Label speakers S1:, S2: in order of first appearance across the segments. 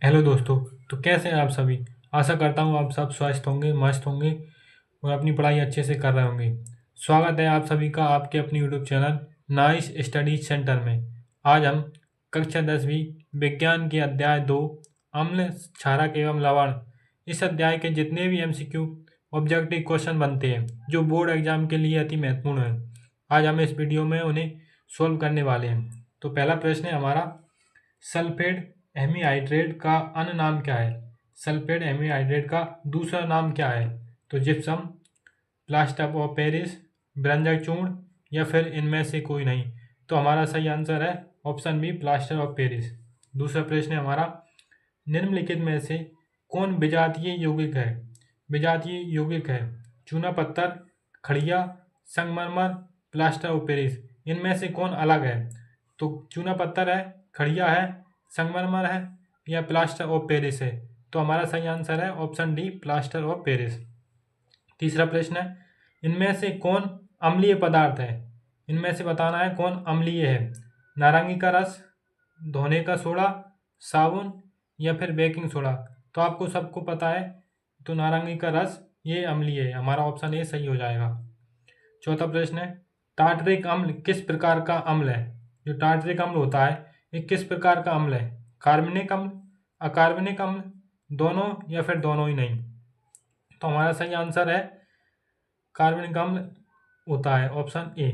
S1: Hello दोस्तों। तो कैसे हैं आप सभी। आशा करता हूँ आप सब स्वस्थ होंगे, मस्त होंगे और अपनी पढ़ाई अच्छे से कर रहे होंगे। स्वागत है आप सभी का आपके अपने YouTube channel nice studies centre में। आज हम कक्षा 10वीं विज्ञान के अध्याय 2 अम्ल क्षारक एवं लवण, इस अध्याय के जितने भी एमसीक्यू ऑब्जेक्टिव क्वेश्चन बनते हैं जो बोर्ड एग्जाम के लिए अति महत्वपूर्ण है, आज हम इस वीडियो में उन्हें सोल्व करने वाले हैं। तो पहला प्रश्न है हमारा, सल्फेट हेमीहाइड्रेट का अन्य नाम क्या है। सल्फेट हेमीहाइड्रेट का दूसरा नाम क्या है। तो जिप्सम, प्लास्टर ऑफ पेरिस, ब्रंजक चूर्ण या फिर इनमें से कोई नहीं। तो हमारा सही आंसर है option B, plaster of Paris. दूसरा प्रश्न है हमारा, निम्नलिखित में से कौन विजातीय यौगिक है। विजातीय यौगिक है चूना पत्थर, खड़िया, संगमरमर, प्लास्टर ऑफ पेरिस। इनमें से कौन अलग है। तो चूना पत्थर है, खड़िया है, संगमरमर है या प्लास्टर ऑफ पेरिस है। तो हमारा सही आंसर है option D, plaster of Paris. तीसरा प्रश्न है, इनमें से कौन अम्लीय पदार्थ है। इनमें से बताना है कौन अम्लीय है। नारंगी का रस, धोने का सोडा, साबुन या फिर बेकिंग सोडा। तो आपको सबको पता है, तो नारंगी का रस ये अम्लीय है। हमारा ऑप्शन ए सही हो जाएगा। चौथा प्रश्न है, टार्टरिक अम्ल किस प्रकार का अम्ल है। जो टार्टरिक अम्ल होता है ये किस प्रकार का अम्ल है। कार्बनिक अम्ल, अकार्बनिक अम्ल, दोनों या फिर दोनों ही नहीं। तो हमारा सही आंसर है कार्बनिक अम्ल होता है, ऑप्शन ए।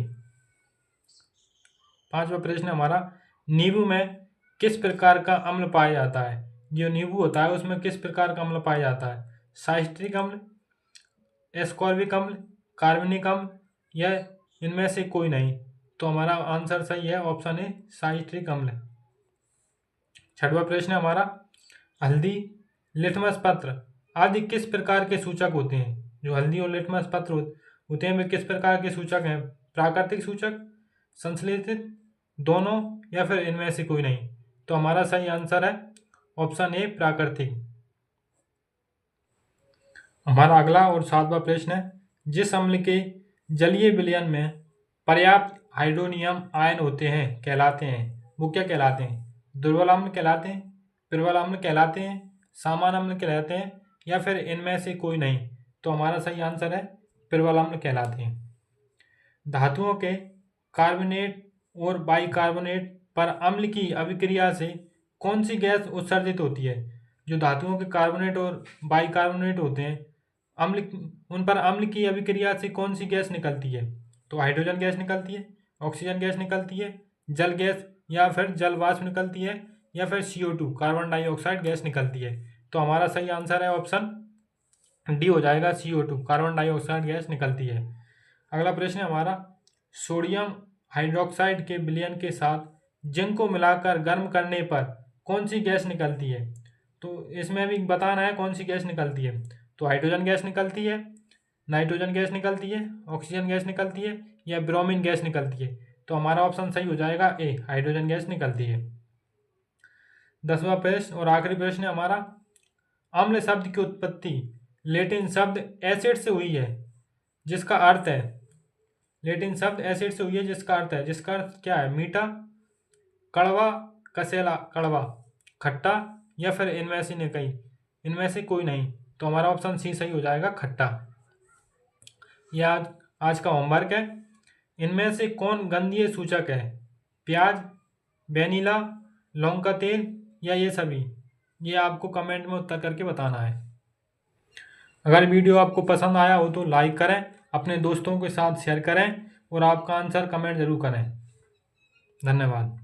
S1: पांचवा प्रश्न हमारा, नींबू में किस प्रकार का अम्ल पाया जाता है। जो नींबू होता है उसमें किस प्रकार का अम्ल पाया जाता है। साइट्रिक अम्ल, एस्कॉर्बिक अम्ल, कार्बनिक अम्ल या इनमें से कोई नहीं। तो हमारा आंसर सही है ऑप्शन ए, साइट्रिक अम्ल। छठवां प्रश्न हमारा, हल्दी, लिटमस पत्र आदि किस प्रकार के सूचक होते हैं। जो हल्दी और लिटमस पत्र होते हैं वे किस प्रकार के सूचक हैं। प्राकृतिक सूचक, संश्लेषित, दोनों या फिर इनमें से कोई नहीं। तो हमारा सही आंसर है ऑप्शन ए, प्राकृतिक। हमारा अगला और सातवां प्रश्न है, जिस अम्ल के जलीय विलयन में पर्याप्त हाइड्रोनियम आयन होते हैं कहलाते हैं, वो क्या कहलाते हैं। दुर्बल अम्ल कहलाते हैं, प्रबल अम्ल कहलाते हैं, सामान्य अम्ल कहलाते हैं या फिर इनमें से कोई नहीं। तो हमारा सही आंसर है प्रबल अम्ल कहलाते हैं। धातुओं के कार्बोनेट और बाइकार्बोनेट पर अम्ल की अभिक्रिया से कौन सी गैस उत्सर्जित होती है। जो धातुओं के कार्बोनेट और बाइकार्बोनेट होते हैं, अम्ल उन पर अम्ल की अभिक्रिया से कौन सी गैस निकलती है। तो हाइड्रोजन गैस निकलती है, ऑक्सीजन गैस निकलती है, जल गैस या फिर जल वाष्प निकलती है या फिर CO2 कार्बन डाइऑक्साइड गैस निकलती है। तो हमारा सही आंसर है ऑप्शन डी हो जाएगा, CO2 कार्बन डाइऑक्साइड गैस निकलती है। अगला प्रश्न है हमारा, सोडियम हाइड्रोक्साइड के विलयन के साथ जिंक को मिलाकर गर्म करने पर कौन सी गैस निकलती है। तो इसमें भी बताना है कौन सी गैस निकलती है। तो हाइड्रोजन गैस निकलती है, नाइट्रोजन गैस निकलती है, ऑक्सीजन गैस निकलती है या ब्रोमीन गैस निकलती है। तो हमारा ऑप्शन सही हो जाएगा ए, हाइड्रोजन गैस निकलती है। 10वां प्रश्न और आखिरी प्रश्न है हमारा, अम्ल शब्द की उत्पत्ति लैटिन शब्द एसिड से हुई है जिसका अर्थ है, लैटिन शब्द एसिड से हुई है जिसका अर्थ है, जिसका अर्थ क्या है, मीठा, कड़वा, कसैला, कड़वा, खट्टा या फिर इनमें से नहीं कहीं, इनमें से कोई नहीं। तो हमारा ऑप्शन सी सही हो जाएगा, खट्टा। यह आज का होमवर्क है। इनमें से कौन गंधीय सूचक है। प्याज, वेनिला, लौंग का तेल या ये सभी। ये आपको कमेंट में उत्तर करके बताना है। अगर वीडियो आपको पसंद आया हो तो लाइक करें, अपने दोस्तों के साथ शेयर करें और आपका आंसर कमेंट जरूर करें। धन्यवाद।